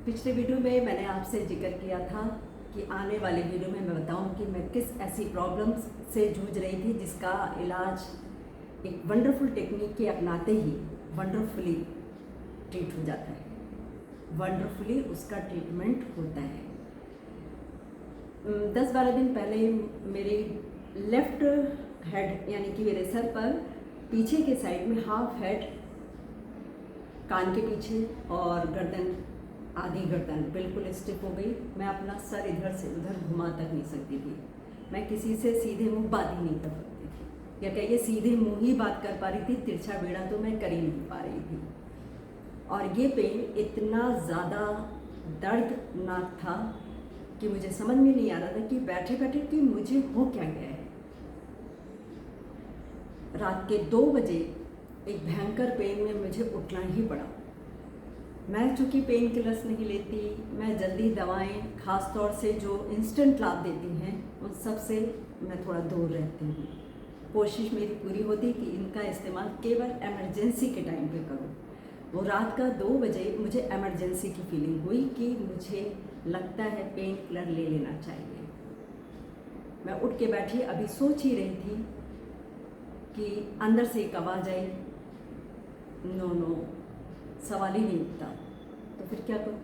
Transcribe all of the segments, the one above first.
पिछले वीडियो में मैंने आपसे जिक्र किया था कि आने वाले वीडियो में मैं बताऊं कि मैं किस ऐसी प्रॉब्लम्स से जूझ रही थी जिसका इलाज एक वंडरफुल टेक्निक के अपनाते ही वंडरफुली ट्रीट हो जाता है, वंडरफुली उसका ट्रीटमेंट होता है। 10-12 दिन पहले मेरे लेफ्ट हेड यानी कि मेरे सर पर पीछे के साइड में हाफ हेड, कान के पीछे और गर्दन, आधी गर्दन बिल्कुल स्टिफ हो गई। मैं अपना सर इधर से उधर घुमा तक नहीं सकती थी। मैं किसी से सीधे मुंह बात ही नहीं कर सकती थी, या कहिए सीधे मुंह ही बात कर पा रही थी, तिरछा बेड़ा तो मैं कर ही नहीं पा रही थी। और ये पेन इतना ज़्यादा दर्दनाक था कि मुझे समझ में नहीं आ रहा था कि बैठे बैठे कि मुझे हो क्या गया है। रात के 2 बजे एक भयंकर पेन में मुझे उठना ही पड़ा। मैं चूँकि पेन किलर्स नहीं लेती, मैं जल्दी दवाएं, ख़ास तौर से जो इंस्टेंट लाभ देती हैं उन सब से मैं थोड़ा दूर रहती हूँ। कोशिश मेरी पूरी होती कि इनका इस्तेमाल केवल इमरजेंसी के टाइम पे करूँ। वो रात का 2 बजे मुझे इमरजेंसी की फीलिंग हुई कि मुझे लगता है पेन किलर ले लेना चाहिए। मैं उठ के बैठी, अभी सोच ही रही थी कि अंदर से एक आवाज़ आई, नो, सवाल ही नहीं उठता, तो फिर क्या करूं।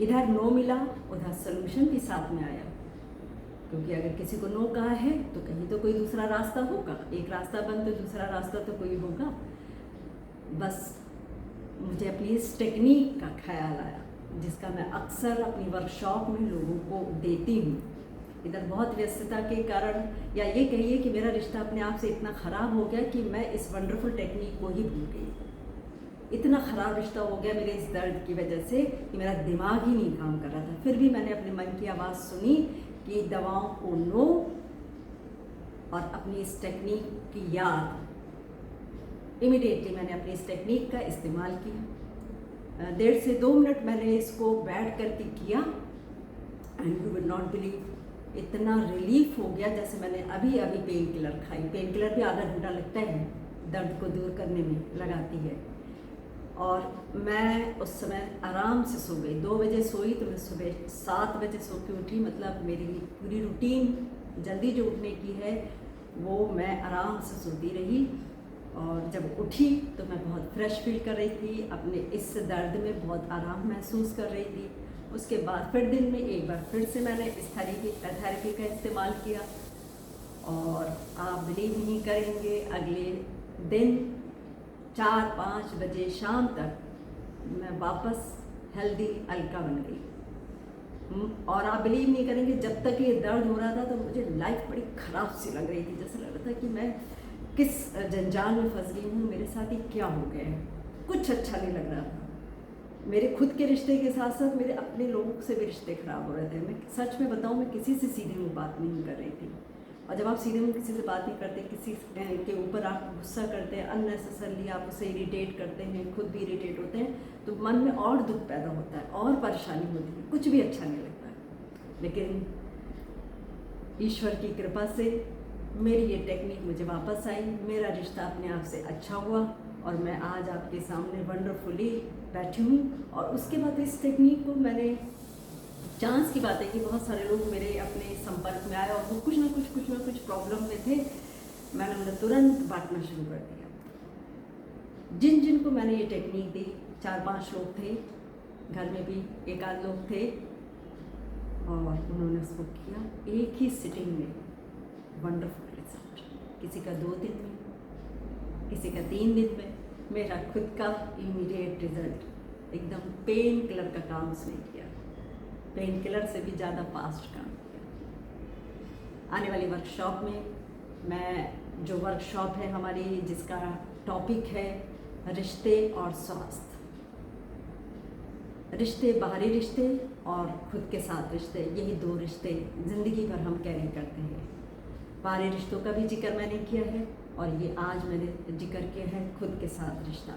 इधर नो मिला, उधर सलूशन भी साथ में आया, क्योंकि अगर किसी को नो कहा है तो कहीं तो कोई दूसरा रास्ता होगा। एक रास्ता बंद तो दूसरा रास्ता तो कोई होगा। बस मुझे अपनी इस टेक्निक का ख्याल आया जिसका मैं अक्सर अपनी वर्कशॉप में लोगों को देती हूँ। इधर बहुत व्यस्तता के कारण, या ये कहिए कि मेरा रिश्ता अपने आप से इतना ख़राब हो गया कि मैं इस वंडरफुल टेक्निक को ही भूल गई। इतना ख़राब रिश्ता हो गया मेरे इस दर्द की वजह से कि मेरा दिमाग ही नहीं काम कर रहा था। फिर भी मैंने अपने मन की आवाज़ सुनी कि दवाओं को नो, और अपनी इस टेक्निक की याद इमीडिएटली मैंने अपनी इस टेक्निक का इस्तेमाल किया। 1.5 से 2 मिनट मैंने इसको बैठ करके किया, and you will not believe, इतना रिलीफ हो गया जैसे मैंने अभी पेन किलर खाई। पेन किलर भी आधा घंटा लगता है दर्द को दूर करने में, लगाती है। और मैं उस समय आराम से सो गई। 2 बजे सोई तो मैं सुबह 7 बजे सो के उठी। मतलब मेरी पूरी रूटीन जल्दी जो उठने की है वो मैं आराम से सोती रही, और जब उठी तो मैं बहुत फ्रेश फील कर रही थी, अपने इस दर्द में बहुत आराम महसूस कर रही थी। उसके बाद फिर दिन में एक बार फिर से मैंने इस थेरेपी का इस्तेमाल किया, और आप बिलीव नहीं करेंगे, अगले दिन 4-5 बजे शाम तक मैं वापस हेल्दी अलका बन गई। और आप बिलीव नहीं करेंगे, जब तक ये दर्द हो रहा था तो मुझे लाइफ बड़ी ख़राब सी लग रही थी। जैसे लग रहा था कि मैं किस जंजाल में फंस गई हूँ, मेरे साथ ही क्या हो गया है, कुछ अच्छा नहीं लग रहा था। मेरे खुद के रिश्ते के साथ साथ मेरे अपने लोगों से भी रिश्ते ख़राब हो रहे थे। मैं सच में बताऊँ, मैं किसी से सीधे मुँह बात नहीं कर रही थी। और जब आप सीधे मुँह किसी से बात नहीं करते, किसी के ऊपर आप गुस्सा करते हैं, अननेसेसरली आप उसे इरिटेट करते हैं, खुद भी इरिटेट होते हैं, तो मन में और दुख पैदा होता है और परेशानी होती है, कुछ भी अच्छा नहीं लगता है। लेकिन ईश्वर की कृपा से मेरी ये टेक्निक मुझे वापस आई, मेरा रिश्ता अपने आप से अच्छा हुआ, और मैं आज आपके सामने वंडरफुली बैठी हूँ। और उसके बाद इस टेक्निक को मैंने, चांस की बात है कि बहुत सारे लोग मेरे अपने संपर्क में आए और वो कुछ ना कुछ प्रॉब्लम में थे। मैंने उन्हें तुरंत बांटना शुरू कर दिया। जिनको मैंने ये टेक्निक दी, 4-5 लोग थे, घर में भी 1-8 लोग थे, और उन्होंने उसको किया एक ही सिटिंग में। वंडरफुल रिजल्ट, किसी का 2 दिन में, किसी का 3 दिन में, मेरा खुद का इमीडिएट रिजल्ट। एकदम पेन किलर का काम उसने किया, पेन किलर से भी ज़्यादा फास्ट काम किया। आने वाली वर्कशॉप में मैं, जो वर्कशॉप है हमारी जिसका टॉपिक है रिश्ते और स्वास्थ्य, रिश्ते, बाहरी रिश्ते और खुद के साथ रिश्ते, यही 2 रिश्ते ज़िंदगी भर हम कैरी करते हैं। बाहरी रिश्तों का भी जिक्र मैंने किया है, और ये आज मैंने जिक्र किया है खुद के साथ रिश्ता।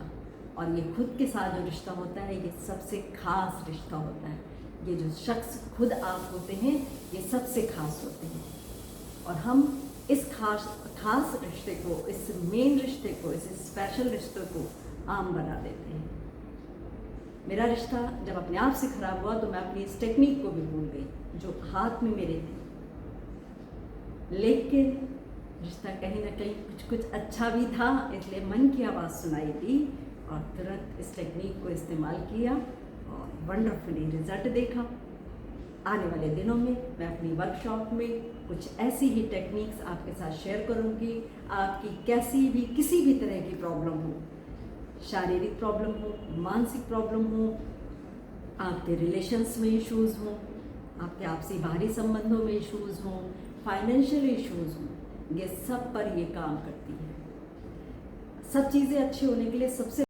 और ये खुद के साथ जो रिश्ता होता है ये सबसे खास रिश्ता होता है। ये जो शख्स खुद आप होते हैं ये सबसे खास होते हैं, और हम इस खास रिश्ते को, इस मेन रिश्ते को, इस स्पेशल रिश्ते को आम बना देते हैं। मेरा रिश्ता जब अपने आप से ख़राब हुआ तो मैं अपनी इस टेक्निक को भी भूल गई जो हाथ में मेरे थी। लेकिन रिश्ता कहीं ना कहीं कुछ कुछ अच्छा भी था, इसलिए मन की आवाज़ सुनाई दी और तुरंत इस टेक्निक को इस्तेमाल किया और वंडरफुली रिजल्ट देखा। आने वाले दिनों में मैं अपनी वर्कशॉप में कुछ ऐसी ही टेक्निक्स आपके साथ शेयर करूंगी। आपकी कैसी भी किसी भी तरह की प्रॉब्लम हो, शारीरिक प्रॉब्लम हो, मानसिक प्रॉब्लम हो, आपके रिलेशंस में इश्यूज़ हों, आपके आपसी बाहरी संबंधों में इश्यूज़ हों, फाइनेंशियल इश्यूज़ हों, ये सब पर ये काम करती है। सब चीज़ें अच्छी होने के लिए सबसे